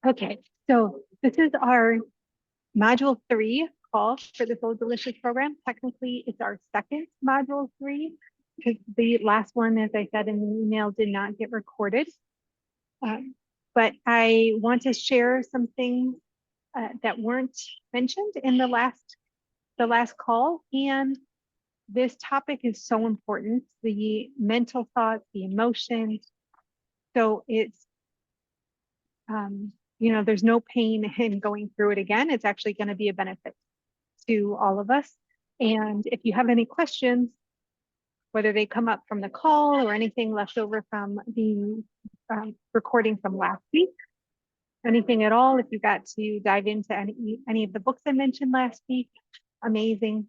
Okay, so this is our module 3 call for the So Delicious program. Technically, it's our second module 3 because the last one, as I said in the email, did not get recorded. But I want to share some things that weren't mentioned in the last call. And this topic is so important, the mental thoughts, the emotions. So it's there's no pain in going through it again. It's actually going to be a benefit to all of us. And if you have any questions, whether they come up from the call or anything left over from the recording from last week, anything at all, if you got to dive into any of the books I mentioned last week, amazing.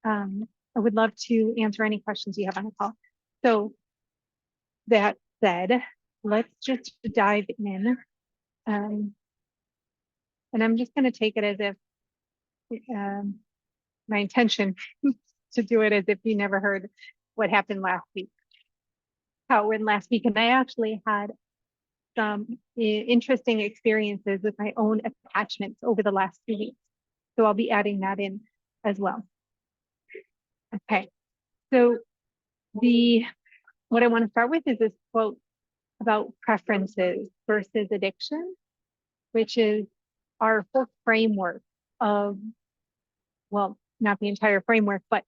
I would love to answer any questions you have on the call. So that said, let's just dive in. And I'm just going to take it as if my intention to do it as if you never heard what happened last week, how it went last week. And I actually had some interesting experiences with my own attachments over the last 2 weeks. So I'll be adding that in as well. Okay, so what I want to start with is this quote about preferences versus addiction, which is our whole framework of, well, not the entire framework, but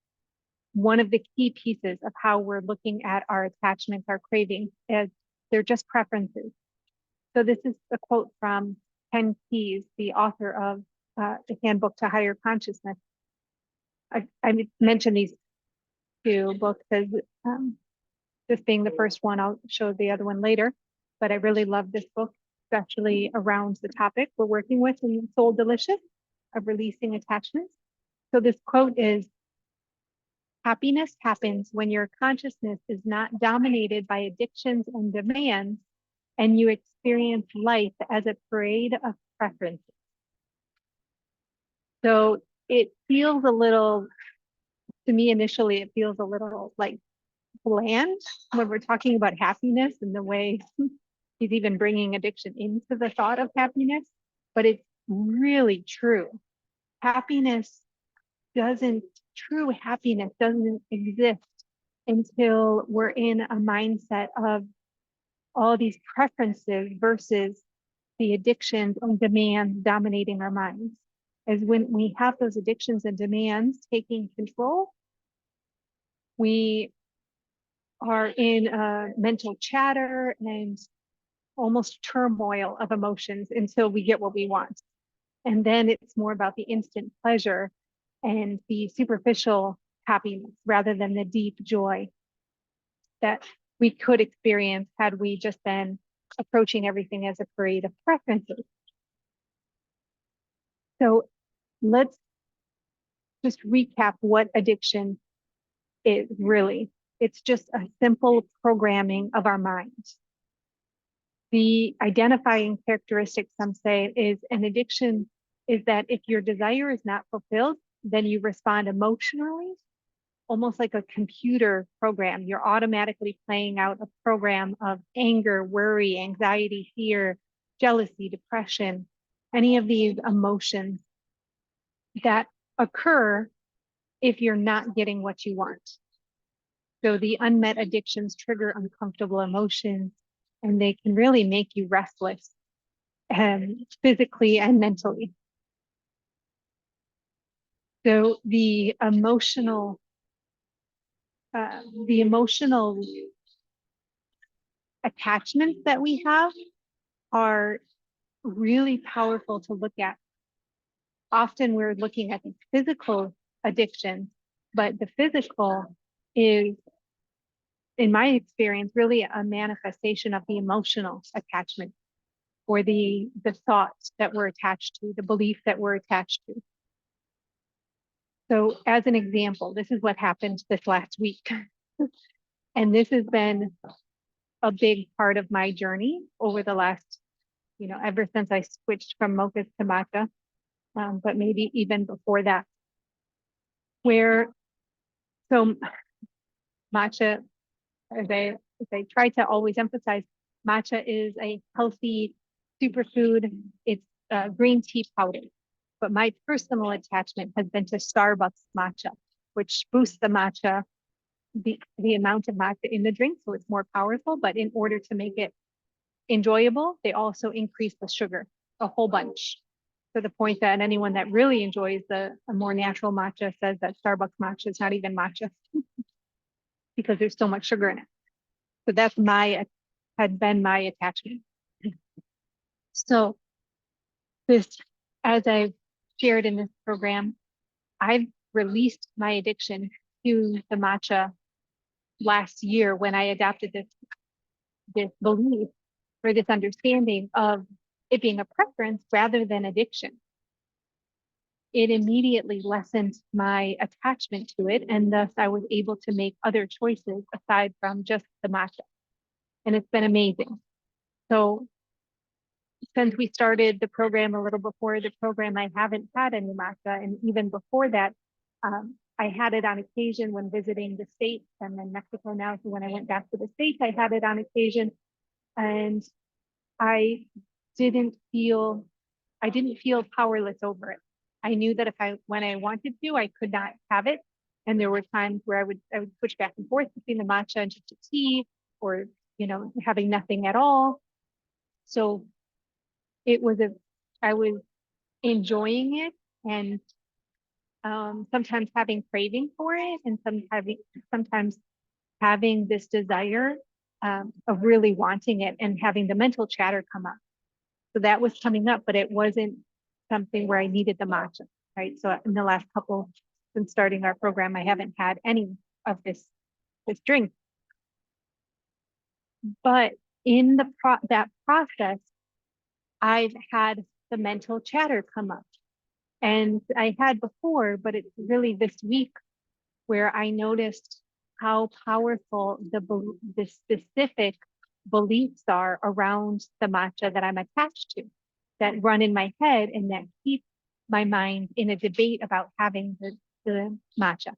one of the key pieces of how we're looking at our attachments, our cravings, as they're just preferences. So this is a quote from Ken Keyes, the author of the Handbook to Higher Consciousness. I mentioned these two books as this being the first one. I'll show the other one later, but I really love this book, especially around the topic we're working with in Soul Delicious of releasing attachments. So this quote is, "Happiness happens when your consciousness is not dominated by addictions and demands, and you experience life as a parade of preferences." So it feels a little, to me initially, it feels a little like bland when we're talking about happiness and the way he's even bringing addiction into the thought of happiness, but it's really true. True happiness doesn't exist until we're in a mindset of all these preferences versus the addictions and demands dominating our minds. As when we have those addictions and demands taking control, we are in a mental chatter and almost turmoil of emotions until we get what we want. And then it's more about the instant pleasure and the superficial happiness rather than the deep joy that we could experience had we just been approaching everything as a parade of preferences. So let's just recap what addiction is really. It's just a simple programming of our minds. The identifying characteristic, some say, is an addiction is that if your desire is not fulfilled, then you respond emotionally, almost like a computer program. You're automatically playing out a program of anger, worry, anxiety, fear, jealousy, depression, any of these emotions that occur if you're not getting what you want. So the unmet addictions trigger uncomfortable emotions, and they can really make you restless, physically and mentally. So the emotional attachments that we have are really powerful to look at. Often we're looking at the physical addiction, but the physical is, in my experience, really a manifestation of the emotional attachment or the thoughts that we're attached to, the belief that we're attached to. So as an example, this is what happened this last week. And this has been a big part of my journey over the last, ever since I switched from mochas to matcha, but maybe even before that. So matcha, as I try to always emphasize, matcha is a healthy superfood. It's green tea powder. But my personal attachment has been to Starbucks matcha, which boosts the matcha, the amount of matcha in the drink, so it's more powerful. But in order to make it enjoyable, they also increase the sugar a whole bunch, to the point that anyone that really enjoys a more natural matcha says that Starbucks matcha is not even matcha because there's so much sugar in it. So that's had been my attachment. So this, as I've shared in this program, I've released my addiction to the matcha last year when I adopted this belief or this understanding of it being a preference rather than addiction. It immediately lessened my attachment to it, and thus I was able to make other choices aside from just the matcha. And it's been amazing. So since we started the program a little before the program, I haven't had any matcha. And even before that, I had it on occasion when visiting the States and then Mexico now. So when I went back to the States, I had it on occasion. And I didn't feel powerless over it. I knew that when I wanted to, I could not have it. And there were times where I would switch back and forth between the matcha and just a tea, or, having nothing at all. So I was enjoying it, and sometimes having craving for it, and sometimes having this desire of really wanting it and having the mental chatter come up. So that was coming up, but it wasn't something where I needed the matcha, right? So in the last couple, since starting our program, I haven't had any of this drink. But in that process, I've had the mental chatter come up. And I had before, but it's really this week where I noticed how powerful the specific beliefs are around the matcha that I'm attached to, that run in my head and that keep my mind in a debate about having the matcha.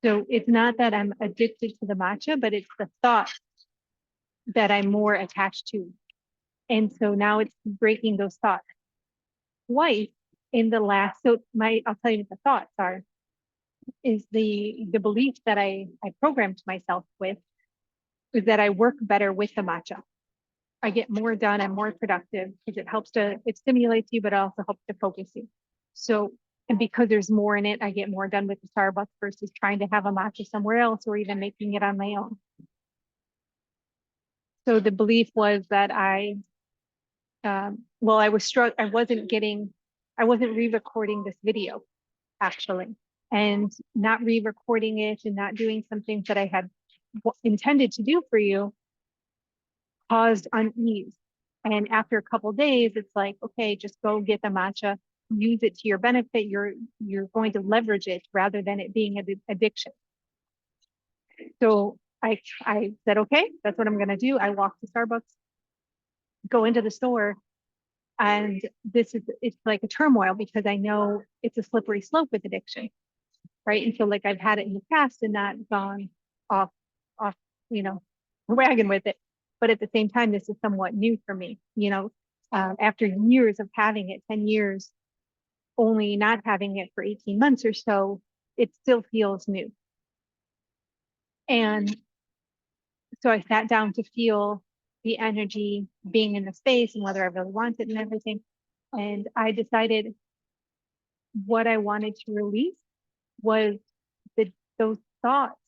So it's not that I'm addicted to the matcha, but it's the thought that I'm more attached to. And so now it's breaking those thoughts twice in the last. So I'll tell you what the thoughts are, is the belief that I programmed myself with is that I work better with the matcha. I get more done. I'm more productive because it stimulates you, but it also helps to focus you. So, and because there's more in it, I get more done with the Starbucks versus trying to have a matcha somewhere else or even making it on my own. So the belief was that I wasn't re-recording this video actually, and not re-recording it and not doing some things that I had intended to do for you caused unease. And after a couple of days, it's like, okay, just go get the matcha, use it to your benefit. You're going to leverage it rather than it being an addiction. So I said, okay, that's what I'm going to do. I walked to Starbucks, go into the store, and it's like a turmoil because I know it's a slippery slope with addiction, right? And so like I've had it in the past and not gone off, the wagon with it. But at the same time, this is somewhat new for me, after years of having it, 10 years, only not having it for 18 months or so, it still feels new. And so I sat down to feel the energy being in the space and whether I really want it and everything. And I decided what I wanted to release was those thoughts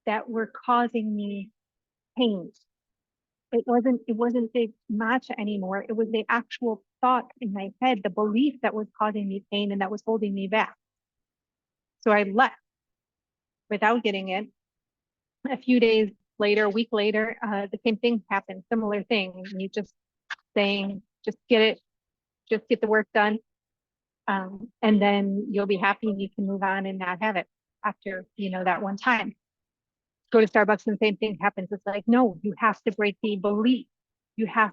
that were causing me pain. It wasn't the matcha anymore. It was the actual thought in my head, the belief that was causing me pain and that was holding me back. So I left without getting it. A few days later, a week later, the same thing happened, similar thing. You just saying, just get the work done. And then you'll be happy and you can move on and not have it after, that one time. Go to Starbucks and the same thing happens. It's like, no, you have to break the belief. You have,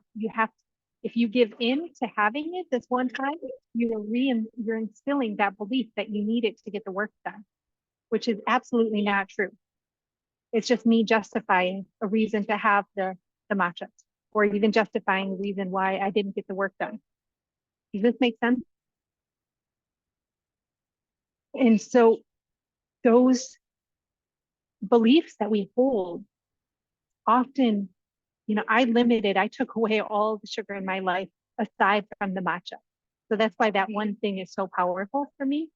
if you give in to having it this one time, you're instilling that belief that you need it to get the work done, which is absolutely not true. It's just me justifying a reason to have the matcha. or even justifying the reason why I didn't get the work done. Does this make sense? And so those beliefs that we hold often, I took away all the sugar in my life aside from the matcha. So that's why that one thing is so powerful for me.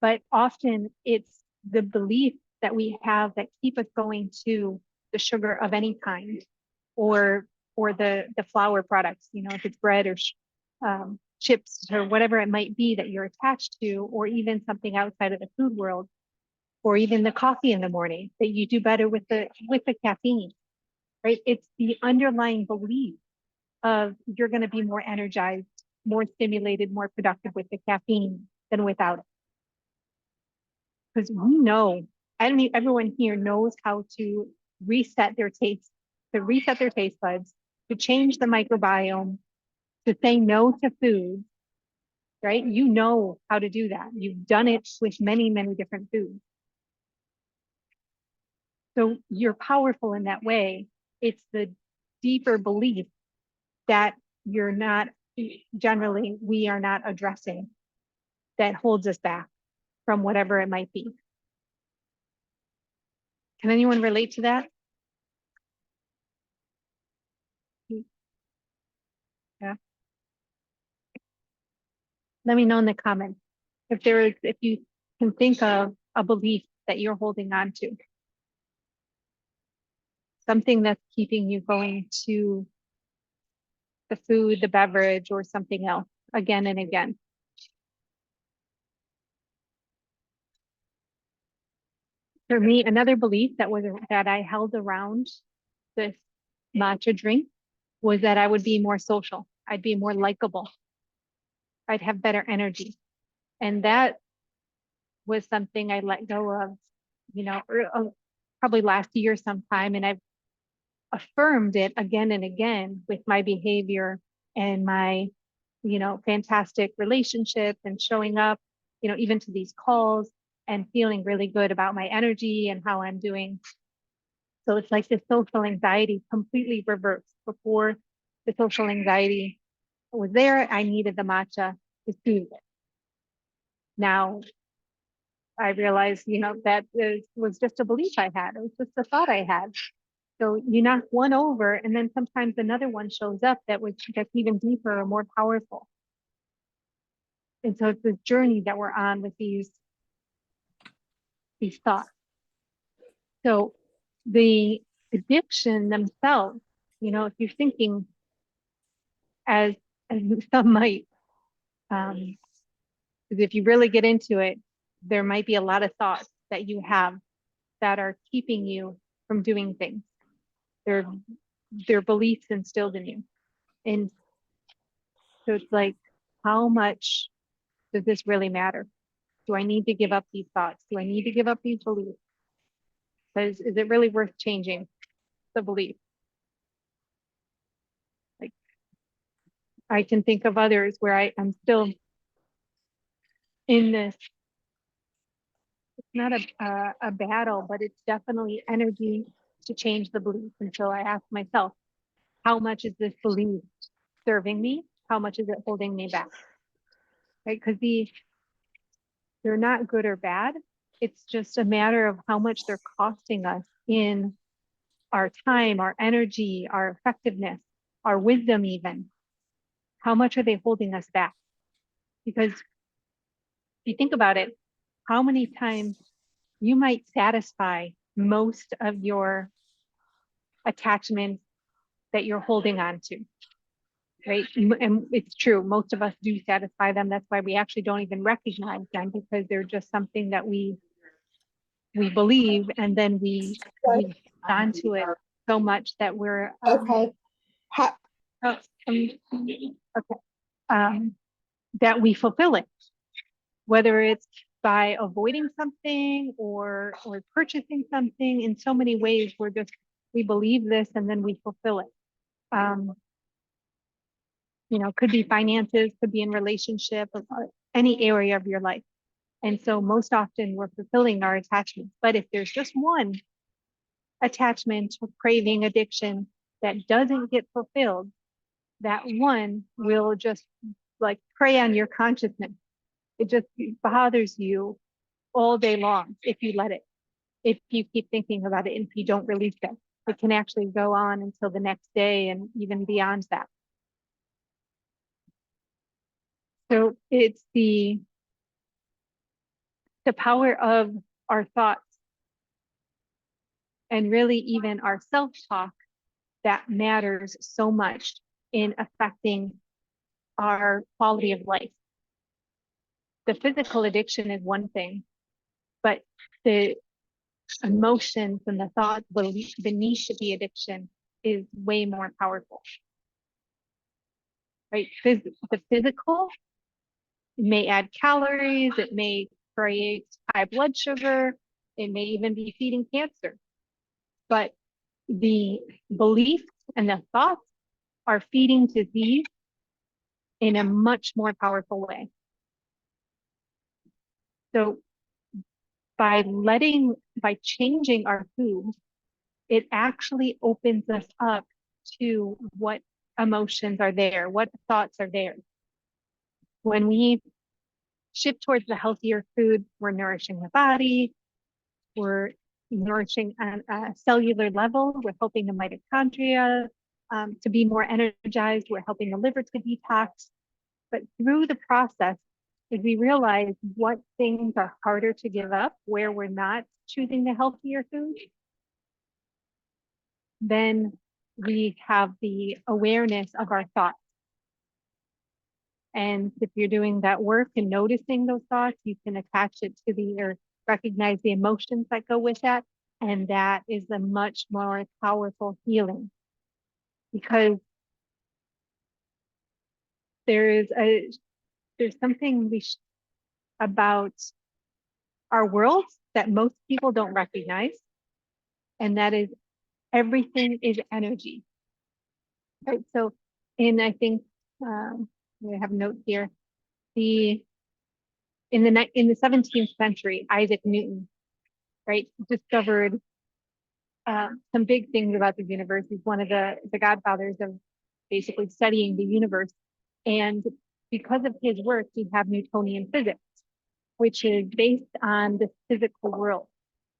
But often it's the belief that we have that keep us going to the sugar of any kind, or the flour products, if it's bread or chips or whatever it might be that you're attached to, or even something outside of the food world, or even the coffee in the morning, that you do better with the caffeine, right? It's the underlying belief of you're going to be more energized, more stimulated, more productive with the caffeine than without it. Because we know, I mean, everyone here knows how to reset their taste, buds, to change the microbiome, to say no to food, right? You know how to do that. You've done it with many, many different foods. So you're powerful in that way. It's the deeper belief that we are not addressing that holds us back from whatever it might be. Can anyone relate to that? Yeah. Let me know in the comments if you can think of a belief that you're holding on to, something that's keeping you going to the food, the beverage, or something else again and again. For me, another belief that I held around this matcha drink was that I would be more social. I'd be more likable. I'd have better energy. And that was something I let go of, probably last year sometime. And I've affirmed it again and again with my behavior and my, fantastic relationship and showing up, even to these calls and feeling really good about my energy and how I'm doing. So it's like this social anxiety completely reversed. Before the social anxiety was there, I needed the matcha to soothe it. Now I realized, that was just a belief I had. It was just a thought I had. So you knock one over, and then sometimes another one shows up that's even deeper or more powerful. And so it's this journey that we're on with these thoughts. So the addiction themselves, if you're thinking as some might, because if you really get into it, there might be a lot of thoughts that you have that are keeping you from doing things. They're beliefs instilled in you. And so it's like, how much does this really matter? Do I need to give up these thoughts? Do I need to give up these beliefs? Because is it really worth changing the belief? Like, I can think of others where I'm still in this. It's not a battle, but it's definitely energy to change the belief. And so I ask myself, how much is this belief serving me? How much is it holding me back? Right? Because they're not good or bad. It's just a matter of how much they're costing us in our time, our energy, our effectiveness, our wisdom, even. How much are they holding us back? Because if you think about it, how many times you might satisfy most of your attachments that you're holding on to, right? And it's true, most of us do satisfy them. That's why we actually don't even recognize them, because they're just something that we believe, and then we onto it so much that we're okay. Oh, okay. That we fulfill it, whether it's by avoiding something or purchasing something. In so many ways, we believe this and then we fulfill it. Could be finances, could be in relationship, or any area of your life. And so most often we're fulfilling our attachments. But if there's just one attachment, craving, addiction, that doesn't get fulfilled, that one will just like prey on your consciousness. It just bothers you all day long if you let it. If you keep thinking about it and if you don't release it, it can actually go on until the next day and even beyond that. So it's the power of our thoughts and really even our self-talk that matters so much in affecting our quality of life. The physical addiction is one thing, but the emotions and the thoughts beneath the addiction is way more powerful, right? The physical may add calories, it may create high blood sugar, it may even be feeding cancer, but the beliefs and the thoughts are feeding disease in a much more powerful way. So by changing our food, it actually opens us up to what emotions are there, what thoughts are there. When we shift towards the healthier food, we're nourishing the body, we're nourishing on a cellular level, we're helping the mitochondria to be more energized, we're helping the liver to detox. But through the process, as we realize what things are harder to give up, where we're not choosing the healthier food, then we have the awareness of our thoughts. And if you're doing that work and noticing those thoughts, you can attach it to or recognize the emotions that go with that. And that is a much more powerful healing, because there's something about our world that most people don't recognize. And that is everything is energy, right? So, I think, I have a note here, in the 17th century, Isaac Newton, right, discovered some big things about the universe. He's one of the godfathers of basically studying the universe. And because of his work, we have Newtonian physics, which is based on the physical world.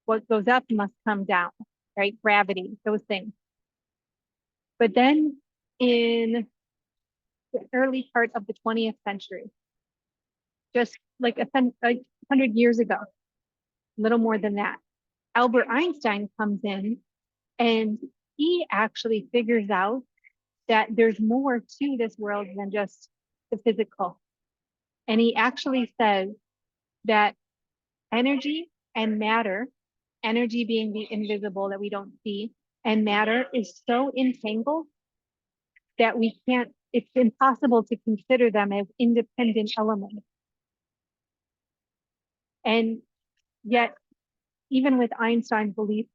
What goes up must come down, right? Gravity, those things. But then in the early part of the 20th century, just like 100 years ago, a little more than that, Albert Einstein comes in and he actually figures out that there's more to this world than just the physical. And he actually says that energy and matter, energy being the invisible that we don't see, and matter is so entangled that it's impossible to consider them as independent elements. And yet, even with Einstein's belief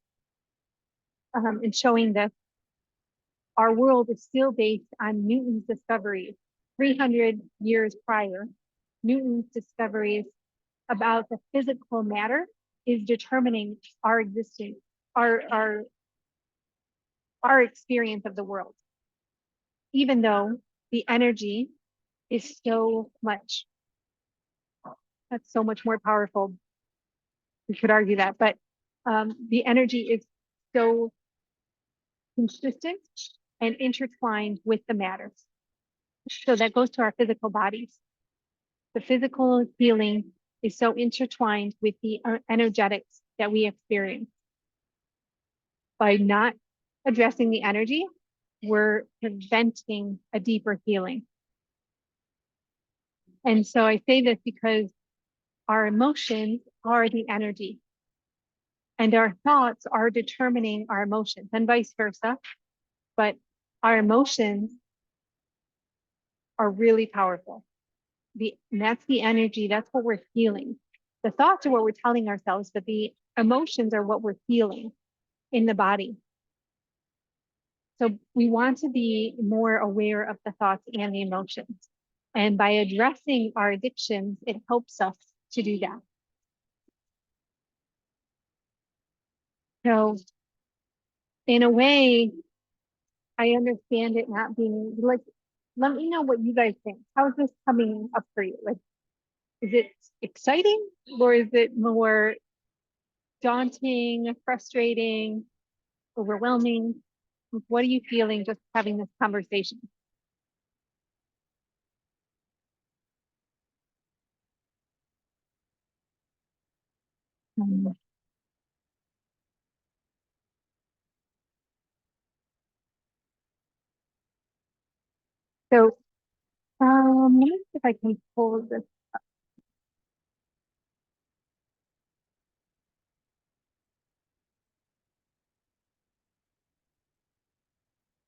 in showing this, our world is still based on Newton's discoveries. 300 years prior, Newton's discoveries about the physical matter is determining our existence, our experience of the world, even though the energy is that's so much more powerful. We could argue that, but the energy is so consistent and intertwined with the matter. So that goes to our physical bodies. The physical healing is so intertwined with the energetics that we experience. By not addressing the energy, we're preventing a deeper healing. And so I say this because our emotions are the energy, and our thoughts are determining our emotions, and vice versa. But our emotions are really powerful. And that's the energy, that's what we're feeling. The thoughts are what we're telling ourselves, but the emotions are what we're feeling in the body. So we want to be more aware of the thoughts and the emotions. And by addressing our addictions, it helps us to do that. So in a way, I understand it not being like, let me know what you guys think. How's this coming up for you? Like, is it exciting or is it more daunting, frustrating, overwhelming? What are you feeling just having this conversation? Um, So, let me see if I can pull this.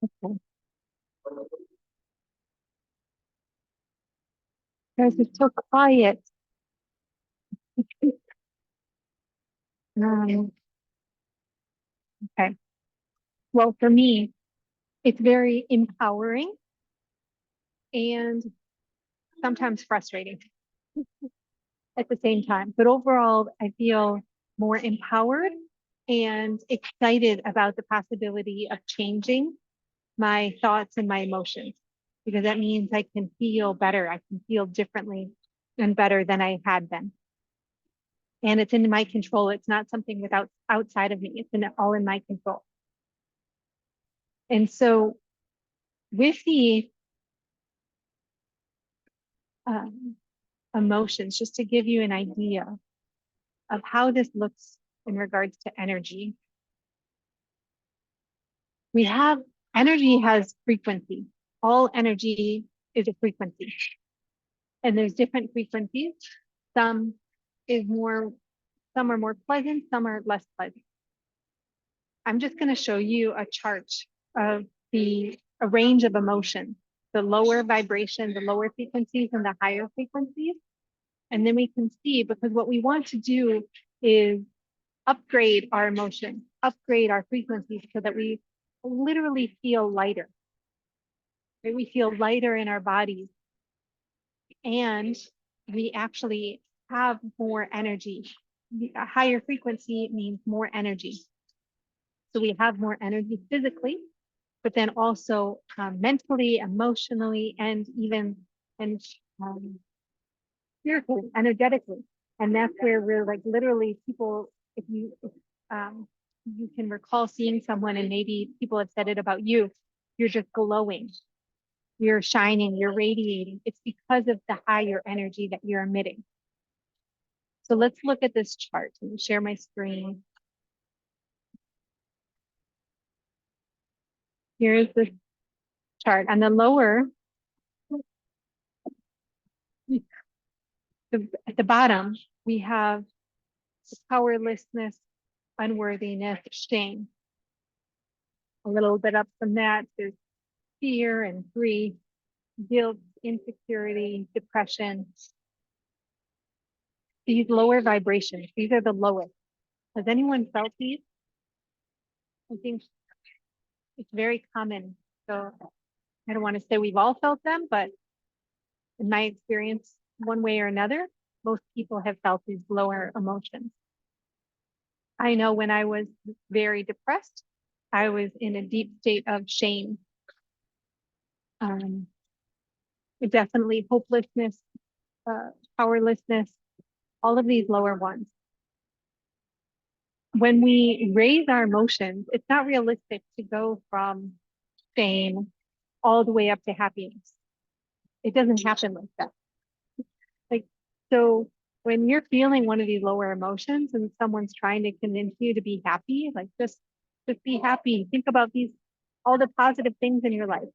Okay. Guys, it's so quiet. Um, okay. Well, for me, it's very empowering and sometimes frustrating at the same time. But overall, I feel more empowered and excited about the possibility of changing my thoughts and my emotions because that means I can feel better. I can feel differently and better than I had been. And it's in my control. It's not something without outside of me. All in my control. And so with the um, emotions, just to give you an idea of how this looks in regards to energy, we have energy has frequency. All energy is a frequency, and there's different frequencies. Some is more, some are more pleasant, some are less pleasant. I'm just going to show you a chart of a range of emotions, the lower vibration, the lower frequencies, and the higher frequencies. And then we can see, because what we want to do is upgrade our emotion, upgrade our frequencies so that we literally feel lighter. Right? We feel lighter in our bodies and we actually have more energy. A higher frequency means more energy. So we have more energy physically, but then also mentally, emotionally, and even and um, spiritually, energetically. And that's where we're like literally people, if you can recall seeing someone and maybe people have said it about you, you're just glowing, you're shining, you're radiating. It's because of the higher energy that you're emitting. So let's look at this chart. Let me share my screen. Here's the chart. On the lower, at the bottom, we have powerlessness, unworthiness, shame. A little bit up from that, there's fear and grief, guilt, insecurity, depression. These lower vibrations, these are the lowest. Has anyone felt these? I think it's very common. So I don't want to say we've all felt them, but in my experience, one way or another, most people have felt these lower emotions. I know when I was very depressed, I was in a deep state of shame. Um, Definitely hopelessness, powerlessness, all of these lower ones. When we raise our emotions, it's not realistic to go from shame all the way up to happiness. It doesn't happen like that. Like, so when you're feeling one of these lower emotions and someone's trying to convince you to be happy, like just be happy. Think about all the positive things in your life.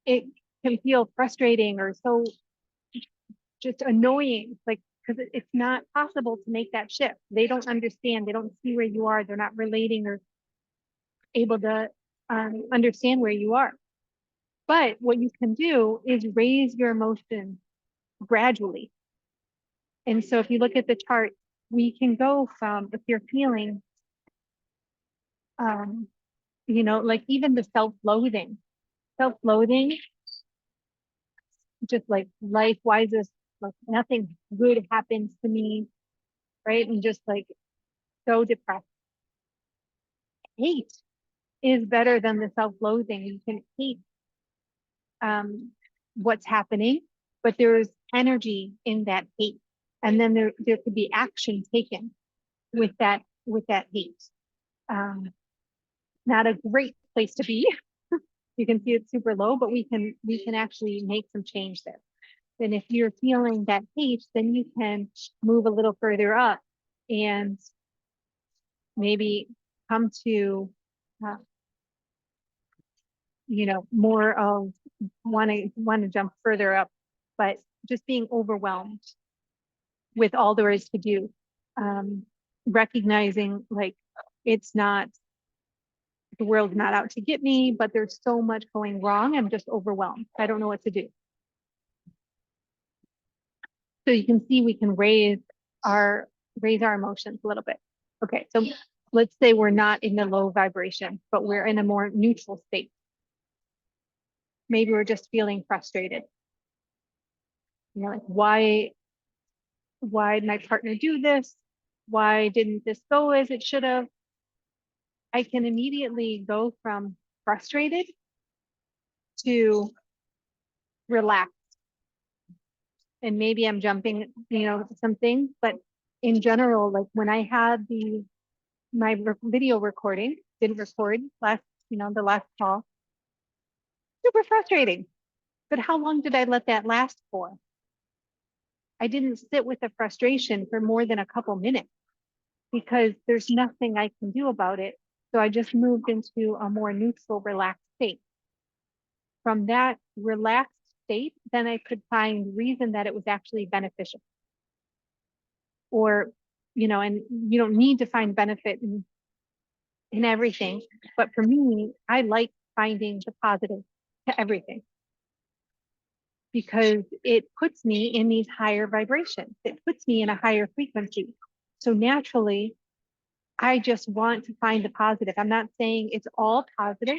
It can feel frustrating or so just annoying, like, because it's not possible to make that shift. They don't understand. They don't see where you are. They're not relating or able to understand where you are. But what you can do is raise your emotion gradually. And so if you look at the chart, we can go from if you're feeling, um, like even the self-loathing, just like life wisest, like nothing good happens to me, right? And just like so depressed. Hate. is better than the self-loathing. You can hate what's happening, but there's energy in that hate. And then there could be action taken with that hate. Not a great place to be. You can see it's super low, but we can actually make some change there. And if you're feeling that hate, then you can move a little further up and maybe come to, uh, more of want to jump further up, but just being overwhelmed with all there is to do. Recognizing like it's not, the world's not out to get me, but there's so much going wrong. I'm just overwhelmed. I don't know what to do. So you can see we can raise our emotions a little bit. Okay, so let's say we're not in the low vibration, but we're in a more neutral state. Maybe we're just feeling frustrated. Like why did my partner do this? Why didn't this go as it should have? I can immediately go from frustrated to relaxed. And maybe I'm jumping, some things, but in general, like when I had my video recording, didn't record the last call, super frustrating. But how long did I let that last for? I didn't sit with the frustration for more than a couple minutes because there's nothing I can do about it. So I just moved into a more neutral, relaxed state. From that relaxed state, then I could find reason that it was actually beneficial. Or, and you don't need to find benefit in everything. But for me, I like finding the positive to everything because it puts me in these higher vibrations. It puts me in a higher frequency. So naturally, I just want to find the positive. I'm not saying it's all positive.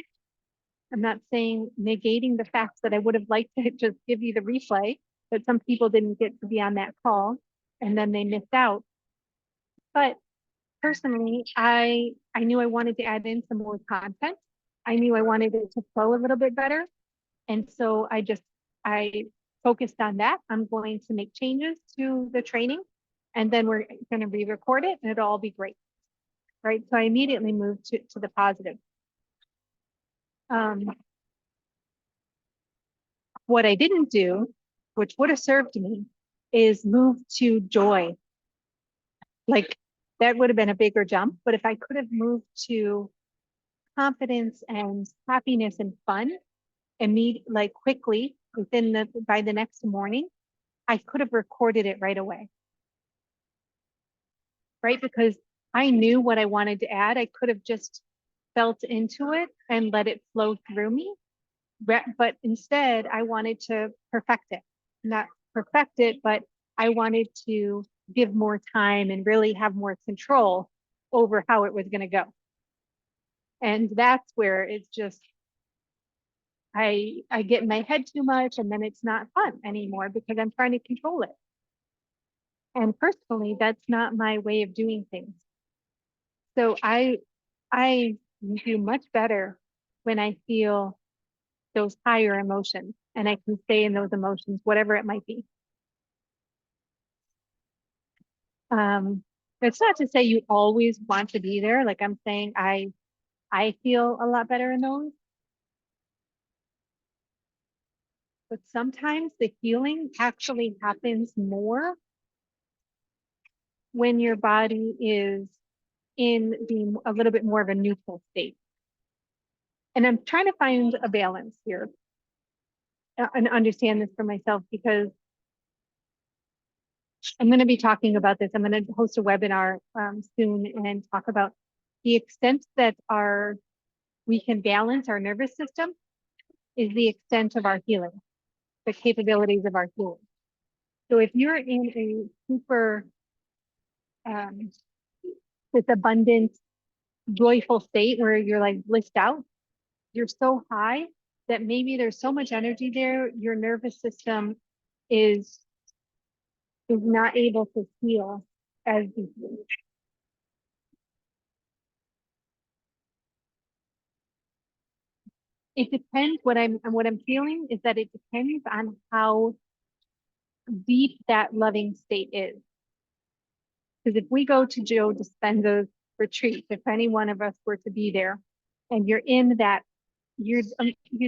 I'm not saying negating the fact that I would have liked to just give you the replay, but some people didn't get to be on that call and then they missed out. But personally, I knew I wanted to add in some more content. I knew I wanted it to flow a little bit better. And so I focused on that. I'm going to make changes to the training and then we're going to re-record it and it'll all be great. Right. So I immediately moved to the positive. What I didn't do, which would have served me, is move to joy. Like that would have been a bigger jump. But if I could have moved to confidence and happiness and fun like quickly by the next morning, I could have recorded it right away. Right? Because I knew what I wanted to add. I could have just felt into it and let it flow through me. But instead, I wanted to perfect it. Not perfect it, but I wanted to give more time and really have more control over how it was going to go. And that's where it's just, I get in my head too much and then it's not fun anymore because I'm trying to control it. And personally, that's not my way of doing things. So I do much better when I feel those higher emotions and I can stay in those emotions, whatever it might be. It's not to say you always want to be there. Like I'm saying, I feel a lot better in those. But sometimes the healing actually happens more when your body is in a little bit more of a neutral state. And I'm trying to find a balance here and understand this for myself because I'm going to be talking about this. I'm going to host a webinar soon and talk about the extent that we can balance our nervous system is the extent of our healing, the capabilities of our healing. So if you're in a super this abundant, joyful state where you're like blissed out, you're so high that maybe there's so much energy there, your nervous system is not able to heal as deeply. It depends. What I'm feeling is that it depends on how deep that loving state is. Because if we go to Joe Dispenza's retreat, if any one of us were to be there, and you're in that, you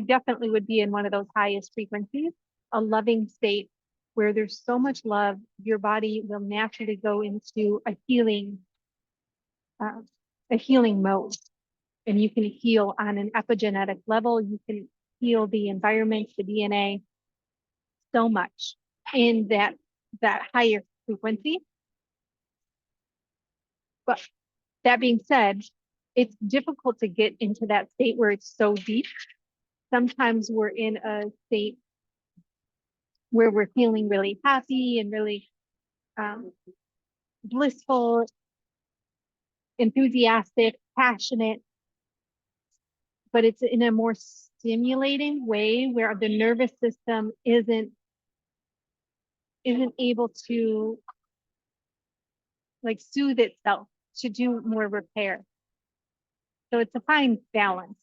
definitely would be in one of those highest frequencies, a loving state where there's so much love, your body will naturally go into uh, a healing mode, and you can heal on an epigenetic level. You can heal the environment, the DNA, so much in that higher frequency. But that being said, it's difficult to get into that state where it's so deep. Sometimes we're in a state where we're feeling really happy and really um, blissful, enthusiastic, passionate, but it's in a more stimulating way where the nervous system isn't able to like soothe itself to do more repair. So it's a fine balance.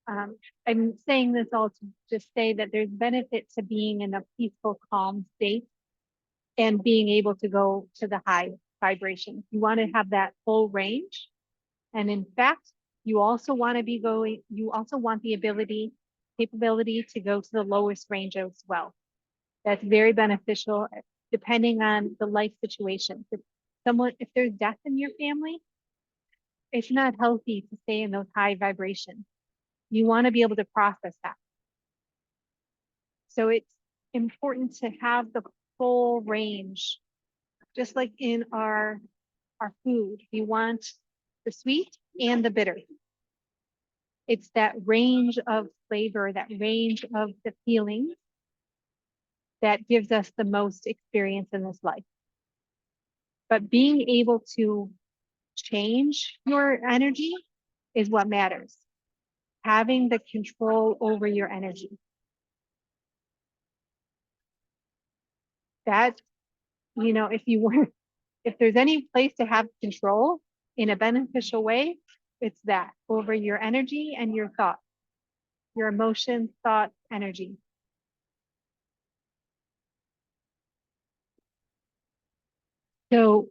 Um, I'm saying this all to just say that there's benefit to being in a peaceful, calm state and being able to go to the high vibration. You want to have that full range. And in fact, you also want the capability to go to the lowest range as well. That's very beneficial depending on the life situation. If there's death in your family, it's not healthy to stay in those high vibrations. You want to be able to process that. So it's important to have the full range, just like in our food. You want the sweet and the bitter. It's that range of flavor, that range of the feelings that gives us the most experience in this life. But being able to change your energy is what matters. Having the control over your energy. That, if there's any place to have control in a beneficial way, it's that over your energy and your thoughts, your emotions, thoughts, energy. So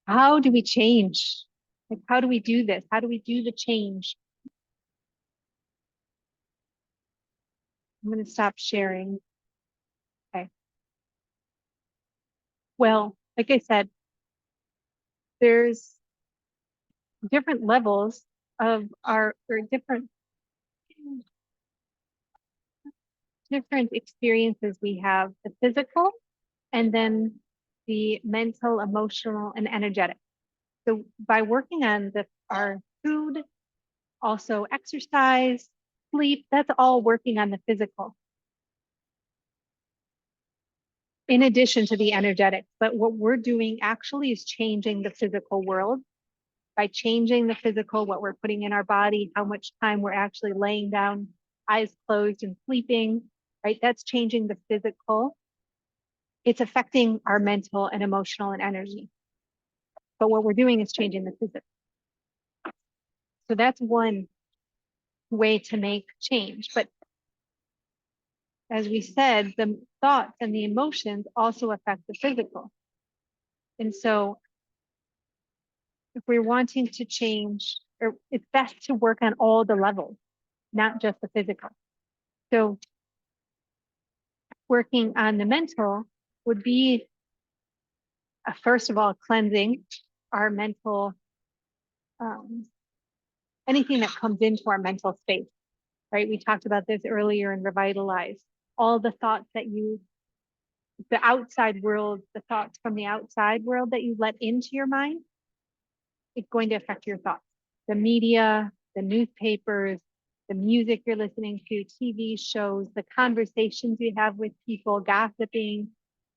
how do we change? Like, how do we do this? How do we do the change? I'm going to stop sharing. Okay. Well, like I said, there's different levels of or different experiences we have, the physical and then the mental, emotional, and energetic. So by working on our food, also exercise, sleep, that's all working on the physical in addition to the energetic. But what we're doing actually is changing the physical world by changing the physical, what we're putting in our body, how much time we're actually laying down, eyes closed and sleeping, right? That's changing the physical. It's affecting our mental and emotional and energy. But what we're doing is changing the physical. So that's one way to make change. But as we said, the thoughts and the emotions also affect the physical. And so if we're wanting to change, or it's best to work on all the levels, not just the physical. So working on the mental would be, first of all, cleansing our mental, um, anything that comes into our mental space, right? We talked about this earlier in Revitalize. All the thoughts the outside world, the thoughts from the outside world that you let into your mind, it's going to affect your thoughts. The media, the newspapers, the music you're listening to, TV shows, the conversations you have with people, gossiping,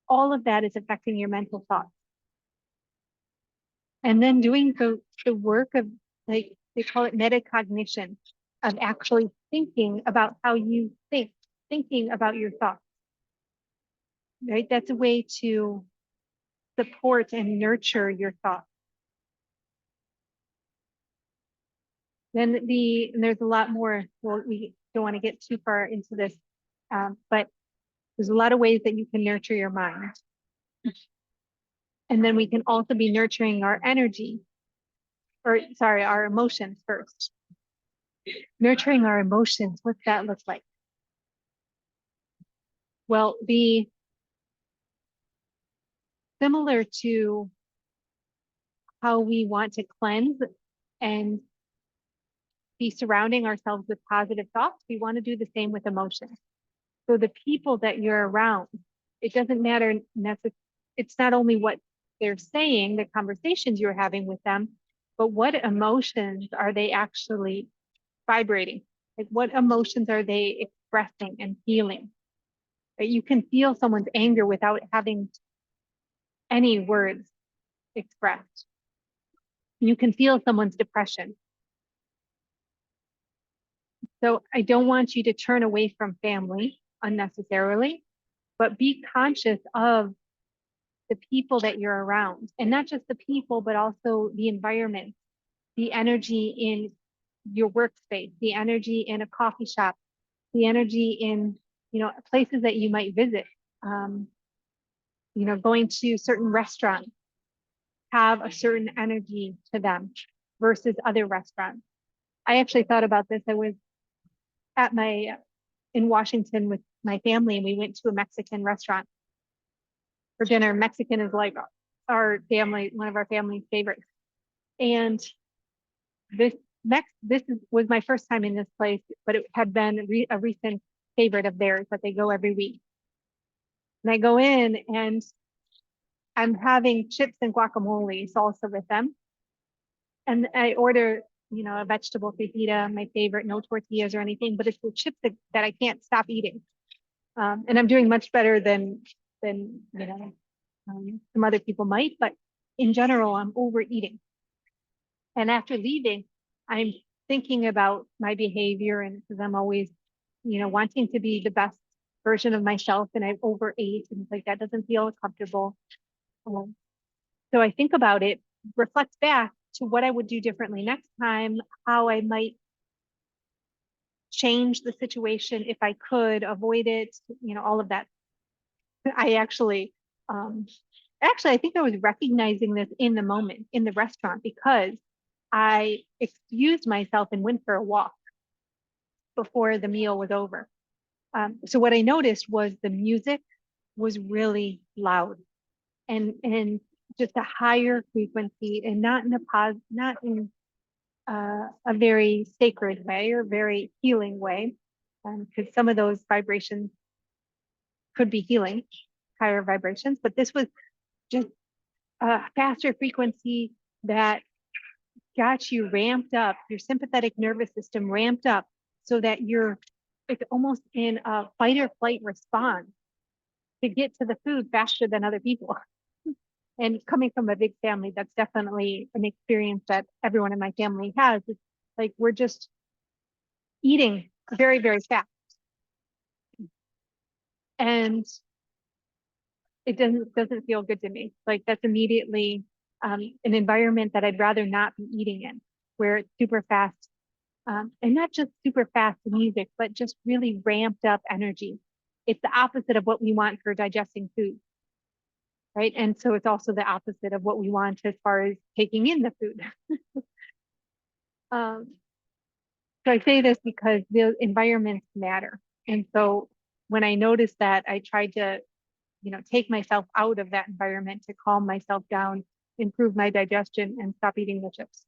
all of that is affecting your mental thoughts. And then doing the work of, like, they call it metacognition, of actually thinking about how you think, thinking about your thoughts, right? That's a way to support and nurture your thoughts. Then and there's a lot more. Well, don't want to get too far into this, but there's a lot of ways that you can nurture your mind. And then we can also be nurturing our energy, or sorry, our emotions first. Nurturing our emotions, what's that look like? Well, be similar to how we want to cleanse and be surrounding ourselves with positive thoughts. We want to do the same with emotions. So the people that you're around, it doesn't matter necessarily, it's not only what they're saying, the conversations you're having with them, but what emotions are they actually vibrating? Like what emotions are they expressing and feeling? Right? You can feel someone's anger without having any words expressed. You can feel someone's depression. So I don't want you to turn away from family unnecessarily, but be conscious of the people that you're around, and not just the people, but also the environment, the energy in your workspace, the energy in a coffee shop, the energy in, places that you might visit. Um, going to certain restaurants have a certain energy to them versus other restaurants. I actually thought about this. I was at in Washington with my family, and we went to a Mexican restaurant for dinner. Mexican is like one of our family's favorites. And this was my first time in this place, but it had been a recent favorite of theirs that they go every week. And I go in and I'm having chips and guacamole salsa with them. And I order, a vegetable fajita, my favorite, no tortillas or anything, but it's the chips that I can't stop eating. And I'm doing much better than some other people might, but in general, I'm overeating. And after leaving, I'm thinking about my behavior, and because I'm always, wanting to be the best version of myself, and I've overate, and it's like that doesn't feel comfortable. So I think about it, reflect back to what I would do differently next time, how I might change the situation if I could avoid it, all of that. I actually, I think I was recognizing this in the moment in the restaurant because I excused myself and went for a walk before the meal was over. So what I noticed was the music was really loud and just a higher frequency, and not in a very sacred way or very healing way, because some of those vibrations could be healing, higher vibrations, but this was just a faster frequency that got you ramped up, your sympathetic nervous system ramped up so that it's almost in a fight or flight response to get to the food faster than other people. And coming from a big family, that's definitely an experience that everyone in my family has. It's like we're just eating very, very fast. And it doesn't feel good to me. Like that's immediately an environment that I'd rather not be eating in, where it's super fast, and not just super fast music, but just really ramped up energy. It's the opposite of what we want for digesting food, right? And so it's also the opposite of what we want as far as taking in the food. um, so I say this because the environments matter. And so when I noticed that, I tried to take myself out of that environment to calm myself down, improve my digestion, and stop eating the chips.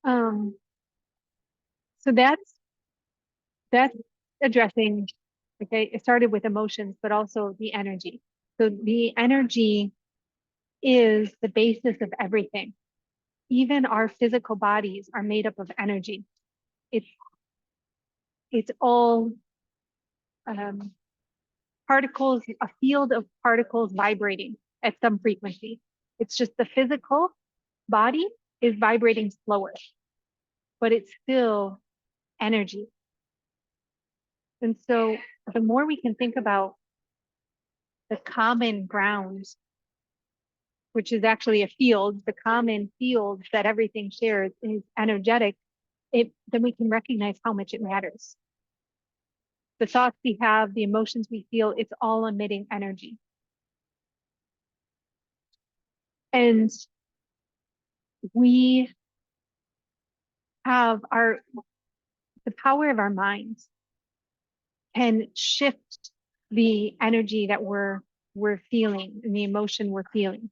So that's addressing, okay, it started with emotions, but also the energy. So the energy is the basis of everything. Even our physical bodies are made up of energy. It's all particles, a field of particles vibrating at some frequency. It's just the physical body is vibrating slower, but it's still energy. And so the more we can think about the common ground, which is actually a field, the common field that everything shares is energetic, then we can recognize how much it matters. The thoughts we have, the emotions we feel, it's all emitting energy. And we have the power of our minds can shift the energy that we're feeling and the emotion we're feeling.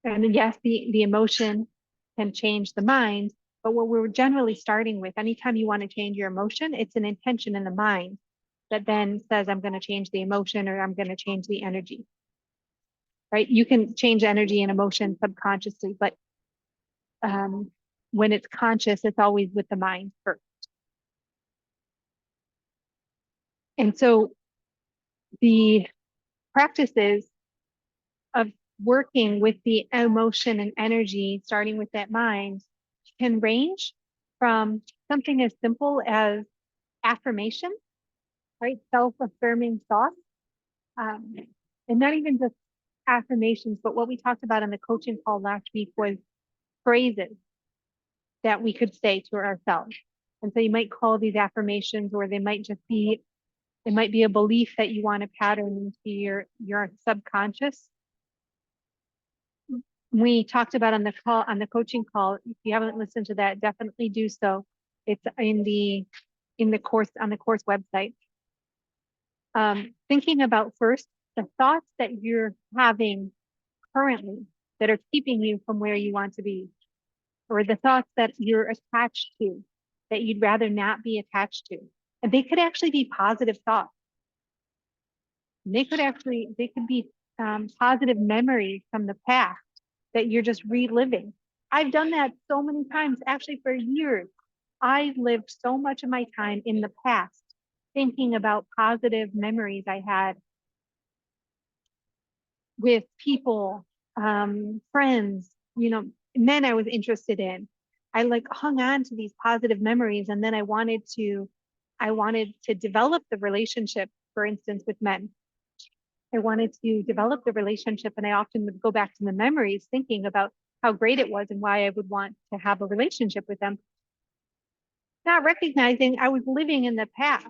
And yes, the emotion can change the mind, but what we're generally starting with, anytime you want to change your emotion, it's an intention in the mind that then says, I'm going to change the emotion or I'm going to change the energy. Right? You can change energy and emotion subconsciously, but when it's conscious, it's always with the mind first. And so the practices of working with the emotion and energy, starting with that mind, can range from something as simple as affirmation, right? Self-affirming thoughts. And not even just affirmations, but what we talked about on the coaching call last week was phrases that we could say to ourselves. And so you might call these affirmations, or they might just be, it might be a belief that you want to pattern into your subconscious. We talked about on the coaching call. If you haven't listened to that, definitely do so. It's in the course, on the course website. Thinking about first the thoughts that you're having currently that are keeping you from where you want to be, or the thoughts that you're attached to that you'd rather not be attached to. And they could actually be positive thoughts. They could be positive memories from the past that you're just reliving. I've done that so many times, actually for years. I've lived so much of my time in the past thinking about positive memories I had with people, friends, men I was interested in. I like hung on to these positive memories, and then I wanted to develop the relationship, for instance, with men. I wanted to develop the relationship, and I often would go back to the memories thinking about how great it was and why I would want to have a relationship with them. Not recognizing I was living in the past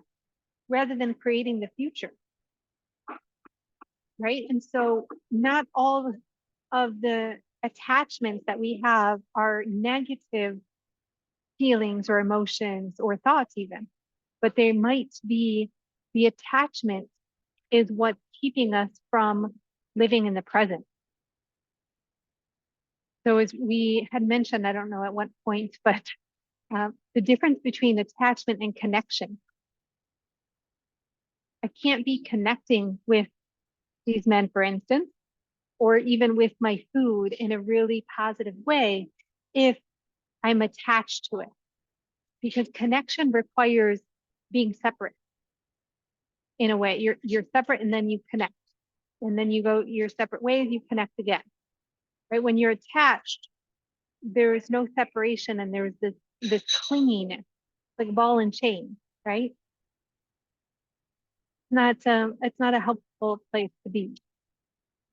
rather than creating the future. Right. And so not all of the attachments that we have are negative feelings or emotions or thoughts even, but they might be, the attachment is what's keeping us from living in the present. So as we had mentioned, I don't know at what point, but the difference between attachment and connection. I can't be connecting with these men, for instance, or even with my food in a really positive way if I'm attached to it. Because connection requires being separate in a way. You're separate and then you connect. And then you go your separate ways, you connect again. Right? When you're attached, there is no separation and there's this clinging, like ball and chain, right? It's not a helpful place to be.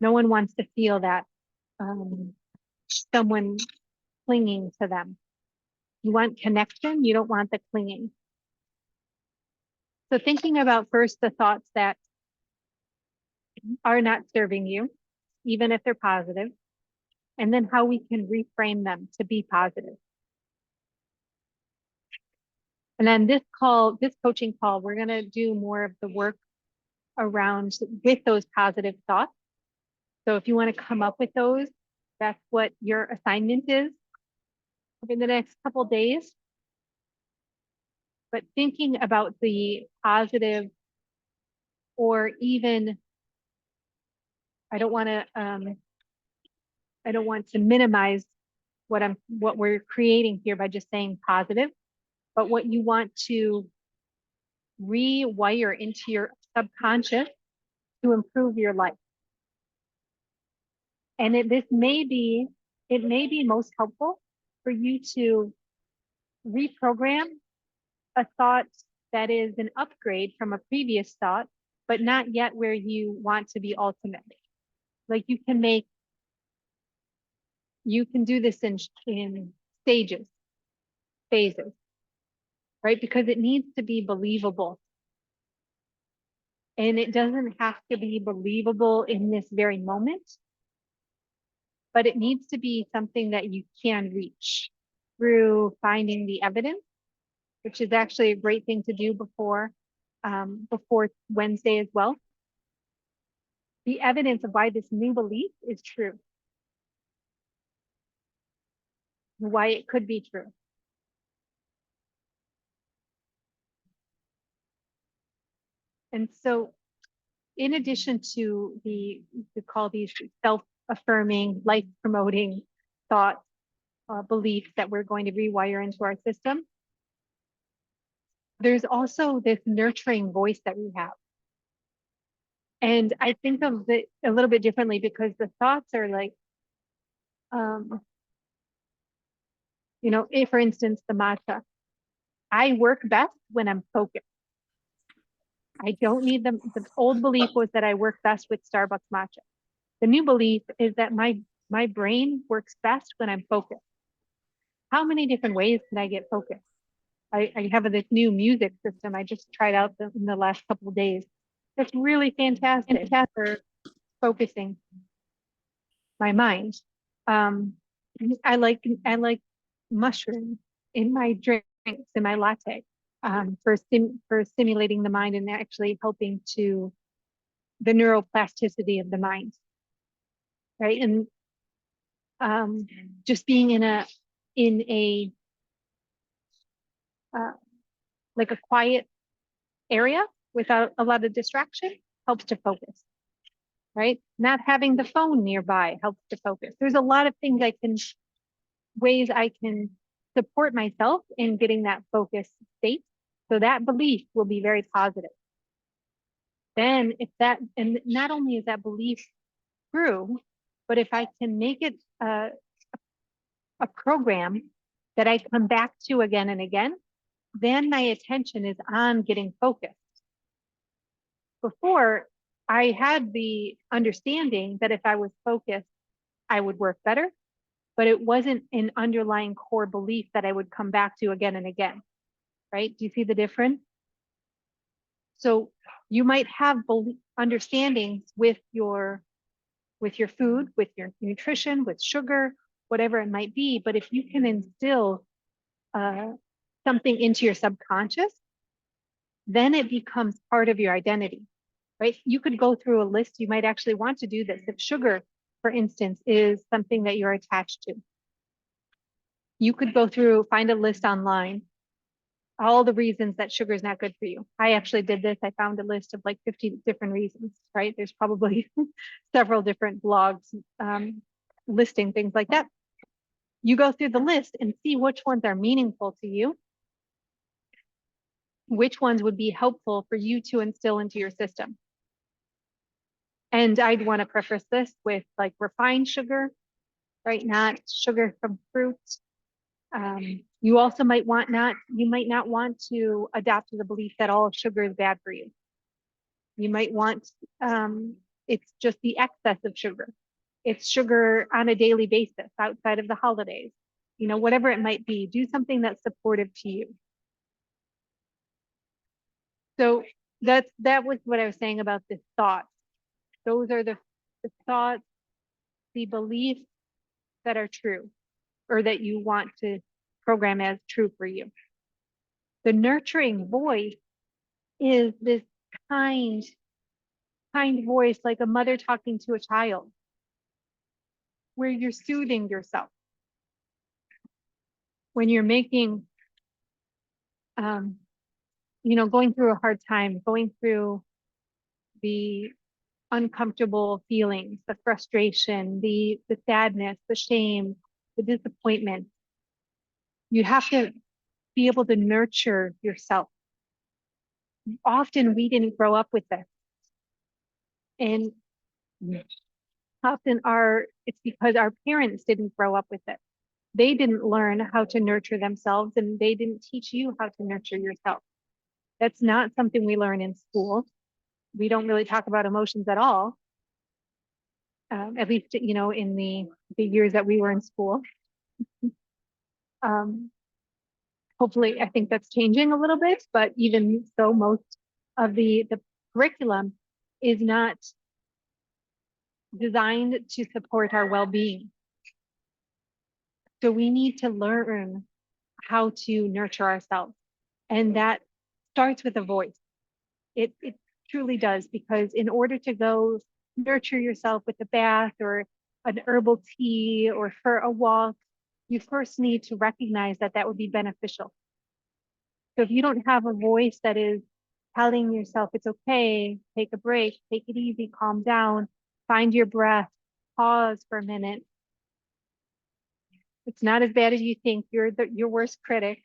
No one wants to feel that someone clinging to them. You want connection, you don't want the clinging. So thinking about first the thoughts that are not serving you, even if they're positive, and then how we can reframe them to be positive. And then this coaching call, we're going to do more of the work around with those positive thoughts. So if you want to come up with those, that's what your assignment is in the next couple of days. But thinking about the positive, or even, I don't want to minimize what we're creating here by just saying positive, but what you want to rewire into your subconscious to improve your life. And it may be most helpful for you to reprogram a thought that is an upgrade from a previous thought, but not yet where you want to be ultimately. Like you can do this in stages. phases, right? Because it needs to be believable. And it doesn't have to be believable in this very moment, but it needs to be something that you can reach through finding the evidence, which is actually a great thing to do before Wednesday as well. The evidence of why this new belief is true, why it could be true. And so in addition to we call these self-affirming, life-promoting thoughts, beliefs that we're going to rewire into our system, there's also this nurturing voice that we have. And I think of it a little bit differently because the thoughts are like, if for instance, the mantra, I work best when I'm focused. I don't need them. The old belief was that I work best with Starbucks matcha. The new belief is that my brain works best when I'm focused. How many different ways can I get focused? I have this new music system I just tried out in the last couple of days. It's really fantastic for focusing my mind. I like mushrooms in my drinks, in my latte, for stimulating the mind and actually helping to the neuroplasticity of the mind, right? And just being in a like a quiet area without a lot of distraction helps to focus, right? Not having the phone nearby helps to focus. There's a lot of ways I can support myself in getting that focused state. So that belief will be very positive. Then and not only is that belief true, but if I can make it a program that I come back to again and again, then my attention is on getting focused. Before, I had the understanding that if I was focused, I would work better, but it wasn't an underlying core belief that I would come back to again and again, right? Do you see the difference? So you might have understandings with your food, with your nutrition, with sugar, whatever it might be, but if you can instill something into your subconscious, then it becomes part of your identity, right? You could go through a list. You might actually want to do this. If sugar, for instance, is something that you're attached to, you could find a list online, all the reasons that sugar is not good for you. I actually did this. I found a list of like 50 different reasons, right? There's probably several different blogs listing things like that. You go through the list and see which ones are meaningful to you, which ones would be helpful for you to instill into your system. And I'd want to preface this with like refined sugar, right? Not sugar from fruits. You also might not want to adopt to the belief that all sugar is bad for you. You might want, it's just the excess of sugar. It's sugar on a daily basis outside of the holidays. Whatever it might be, do something that's supportive to you. So that was what I was saying about the thoughts. Those are the thoughts, the beliefs that are true or that you want to program as true for you. The nurturing voice is this kind voice, like a mother talking to a child, where you're soothing yourself. When you're making, going through a hard time, going through the uncomfortable feelings, the frustration, the sadness, the shame, the disappointment, you have to be able to nurture yourself. Often we didn't grow up with this. And often it's because our parents didn't grow up with it. They didn't learn how to nurture themselves and they didn't teach you how to nurture yourself. That's not something we learn in school. We don't really talk about emotions at all. At least, in the years that we were in school. Hopefully, I think that's changing a little bit, but even so, most of the curriculum is not designed to support our well-being. So we need to learn how to nurture ourselves. And that starts with a voice. It truly does, because in order to go nurture yourself with a bath or an herbal tea or for a walk, you first need to recognize that that would be beneficial. So if you don't have a voice that is telling yourself it's okay, take a break, take it easy, calm down, find your breath, pause for a minute. It's not as bad as you think. You're your worst critic,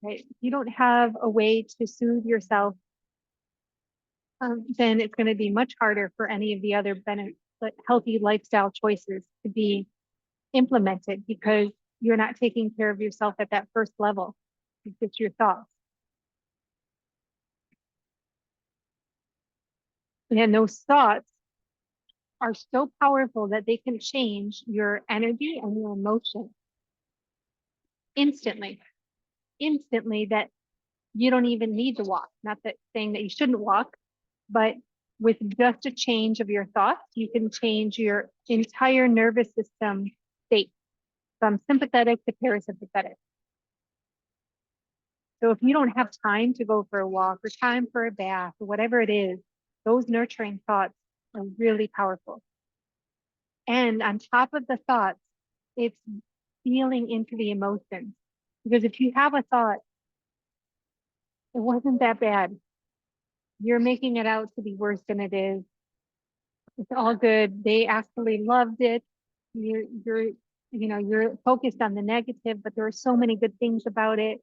right? If you don't have a way to soothe yourself, then it's going to be much harder for any of the other healthy lifestyle choices to be implemented, because you're not taking care of yourself at that first level. It's just your thoughts. And those thoughts are so powerful that they can change your energy and your emotion instantly, instantly, that you don't even need to walk. Not that saying that you shouldn't walk, but with just a change of your thoughts, you can change your entire nervous system state from sympathetic to parasympathetic. So if you don't have time to go for a walk or time for a bath or whatever it is, those nurturing thoughts are really powerful. And on top of the thoughts, it's feeling into the emotions. Because if you have a thought, it wasn't that bad, you're making it out to be worse than it is. It's all good. They actually loved it. You're, you're focused on the negative, but there are so many good things about it,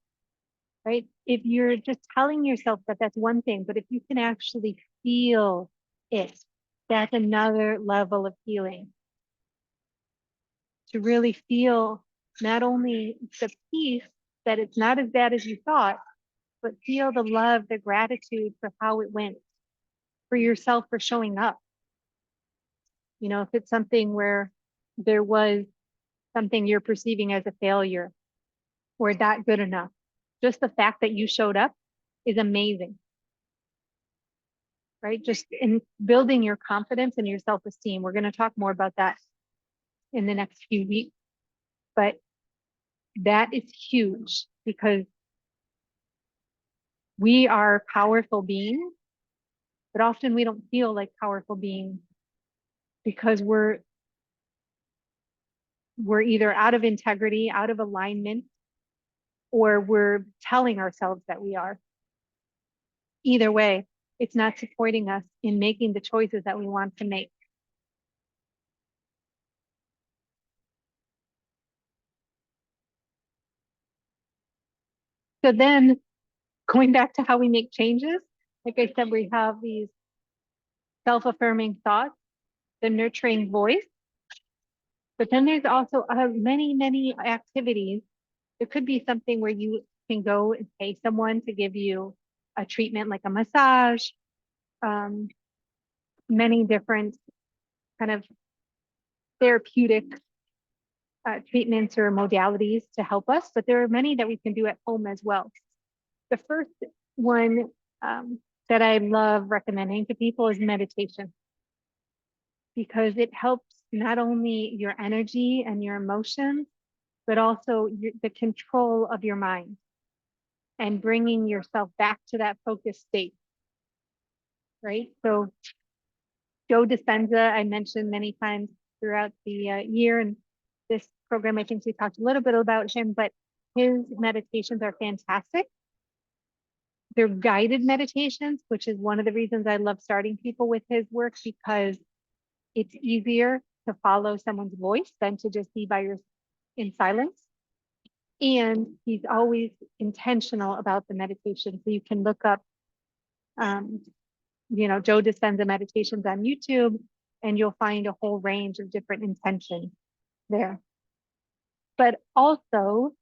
right? If you're just telling yourself that that's one thing, but if you can actually feel it, that's another level of healing. To really feel not only the peace that it's not as bad as you thought, but feel the love, the gratitude for how it went, for yourself for showing up. You know, if it's something where there was something you're perceiving as a failure or not good enough, just the fact that you showed up is amazing, right? Just in building your confidence and your self-esteem. We're going to talk more about that in the next few weeks, but that is huge, because we are powerful beings, but often we don't feel like powerful beings because we're either out of integrity, out of alignment, or we're telling ourselves that we are. Either way, it's not supporting us in making the choices that we want to make. So then, going back to how we make changes, like I said, we have these self-affirming thoughts, the nurturing voice, but then there's also many, many activities. There could be something where you can go and pay someone to give you a treatment like a massage, um, many different kind of therapeutic treatments or modalities to help us, but there are many that we can do at home as well. The first one that I love recommending to people is meditation, because it helps not only your energy and your emotions, but also the control of your mind and bringing yourself back to that focused state, right? So Joe Dispenza, I mentioned many times throughout the year, and this program, I think we talked a little bit about him, but his meditations are fantastic. They're guided meditations, which is one of the reasons I love starting people with his work, because it's easier to follow someone's voice than to just be in silence. And he's always intentional about the meditation. So you can look up, Joe Dispenza meditations on YouTube, and you'll find a whole range of different intentions there. But also,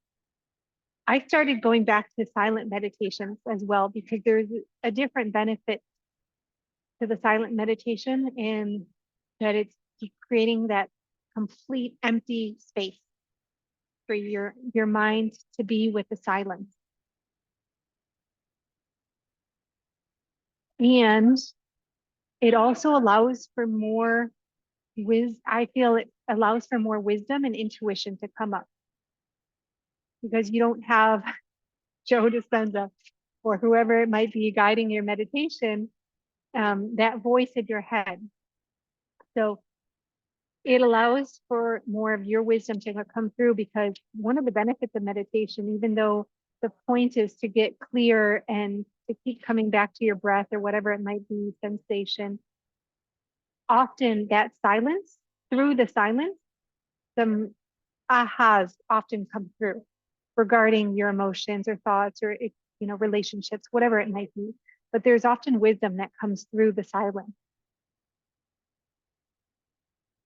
I started going back to silent meditations as well, because there's a different benefit to the silent meditation, and that it's creating that complete empty space for your mind to be with the silence. And it also allows for more I feel it allows for more wisdom and intuition to come up because you don't have Joe Dispenza or whoever it might be guiding your meditation, that voice in your head. So it allows for more of your wisdom to come through, because one of the benefits of meditation, even though the point is to get clear and to keep coming back to your breath or whatever it might be, sensation, often that silence, through the silence, some ahas often come through regarding your emotions or thoughts or relationships, whatever it might be. But there's often wisdom that comes through the silence.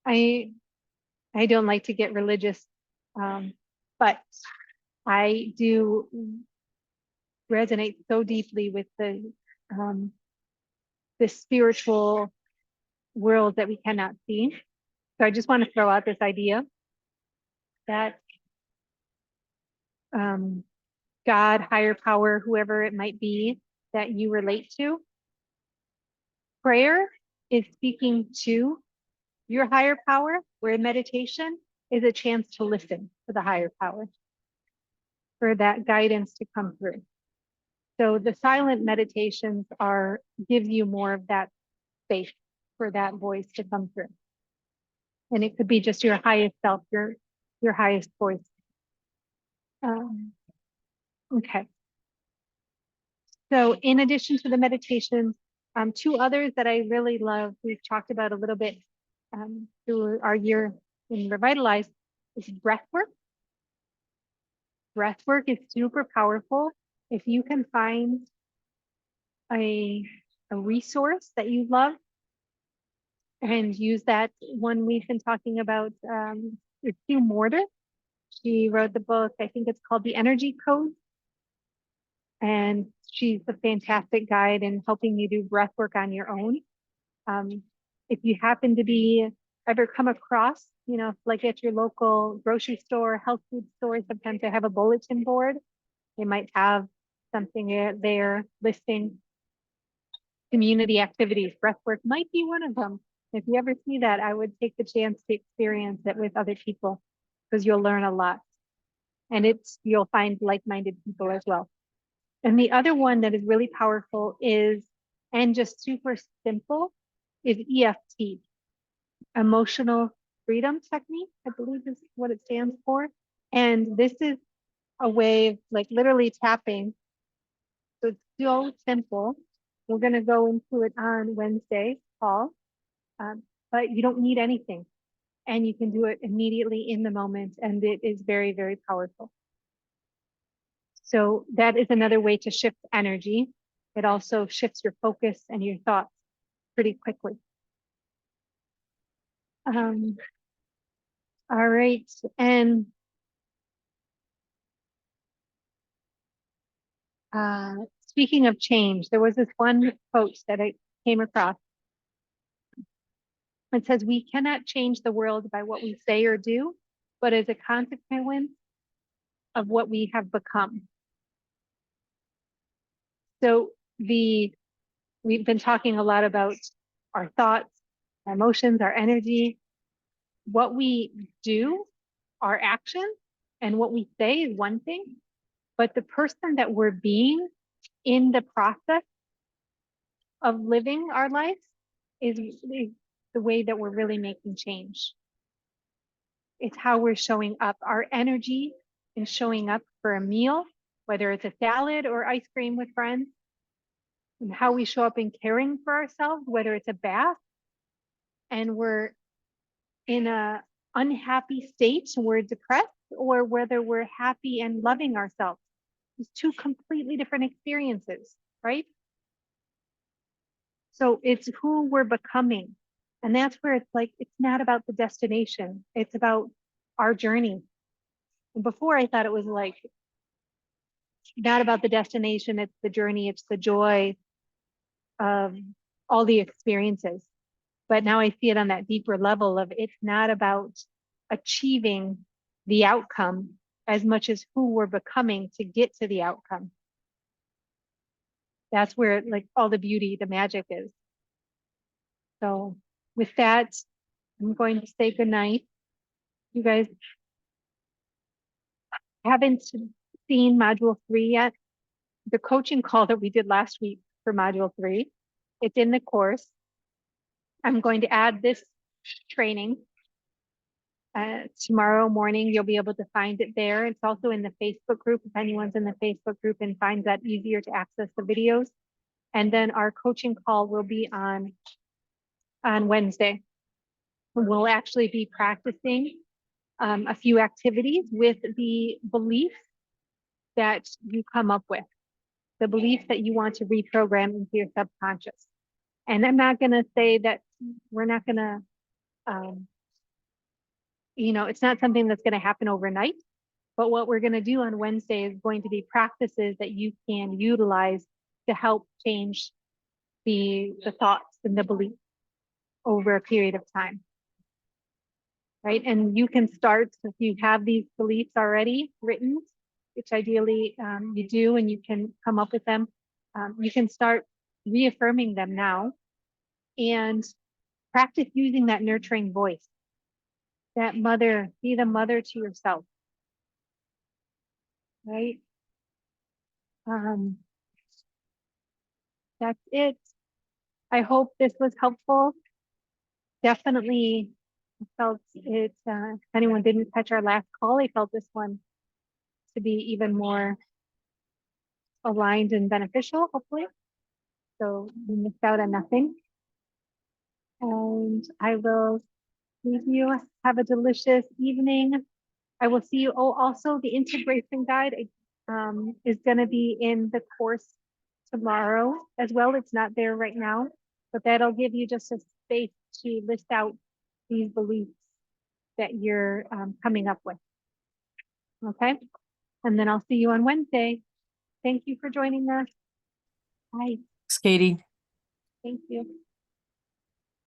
I don't like to get religious, but I do resonate so deeply with the spiritual world that we cannot see. So I just want to throw out this idea that God, higher power, whoever it might be that you relate to, prayer is speaking to your higher power, where meditation is a chance to listen to the higher power for that guidance to come through. So the silent meditations give you more of that space for that voice to come through. And it could be just your highest self, your highest voice. Okay. So in addition to the meditations, two others that I really love, we've talked about a little bit through our year in Revitalize, is breath work. Breath work is super powerful. If you can find a resource that you love and use that. One we've been talking about, Sue Morter. She wrote the book, I think it's called The Energy Code. And she's a fantastic guide in helping you do breath work on your own. If you happen to be ever come across, like at your local grocery store, health food store, sometimes they have a bulletin board. They might have something there listing community activities. Breathwork might be one of them. If you ever see that, I would take the chance to experience it with other people, because you'll learn a lot. And you'll find like-minded people as well. And the other one that is really powerful and just super simple, is EFT, Emotional Freedom Technique, I believe is what it stands for. And this is a way of like literally tapping. So it's so simple. We're going to go into it on Wednesday, Paul, but you don't need anything. And you can do it immediately in the moment. And it is very, very powerful. So that is another way to shift energy. It also shifts your focus and your thoughts pretty quickly. All right. And speaking of change, there was this one quote that I came across. It says, "We cannot change the world by what we say or do, but as a consequence of what we have become." So we've been talking a lot about our thoughts, our emotions, our energy. What we do, our actions, and what we say is one thing, but the person that we're being in the process of living our life is the way that we're really making change. It's how we're showing up. Our energy is showing up for a meal, whether it's a salad or ice cream with friends, and how we show up in caring for ourselves, whether it's a bath and we're in a unhappy state, we're depressed, or whether we're happy and loving ourselves. It's two completely different experiences, right? So it's who we're becoming. And that's where it's like, it's not about the destination. It's about our journey. And before I thought it was like, not about the destination, it's the journey, it's the joy of all the experiences. But now I see it on that deeper level of, it's not about achieving the outcome, as much as who we're becoming to get to the outcome. That's where like all the beauty, the magic is. So with that, I'm going to say goodnight. You guys haven't seen module 3 yet. The coaching call that we did last week for module 3, it's in the course. I'm going to add this training. Tomorrow morning, you'll be able to find it there. It's also in the Facebook group if anyone's in the Facebook group and finds that easier to access the videos. And then our coaching call will be on Wednesday. We'll actually be practicing a few activities with the beliefs that you come up with, the beliefs that you want to reprogram into your subconscious. And I'm not going to say that we're not going to, it's not something that's going to happen overnight. But what we're going to do on Wednesday is going to be practices that you can utilize to help change the thoughts and the beliefs over a period of time. Right. And you can start, if you have these beliefs already written, which ideally you do, and you can come up with them, you can start reaffirming them now and practice using that nurturing voice. That mother, be the mother to yourself. Right. That's it. I hope this was helpful. Definitely felt it, if anyone didn't catch our last call, I felt this one to be even more aligned and beneficial, hopefully. So we missed out on nothing. And I will leave you. Have a delicious evening. I will see you. Oh, also the integration guide is going to be in the course tomorrow as well. It's not there right now, but that'll give you just a space to list out these beliefs that you're coming up with. Okay. And then I'll see you on Wednesday. Thank you for joining us. Bye. Thanks, Katie. Thank you.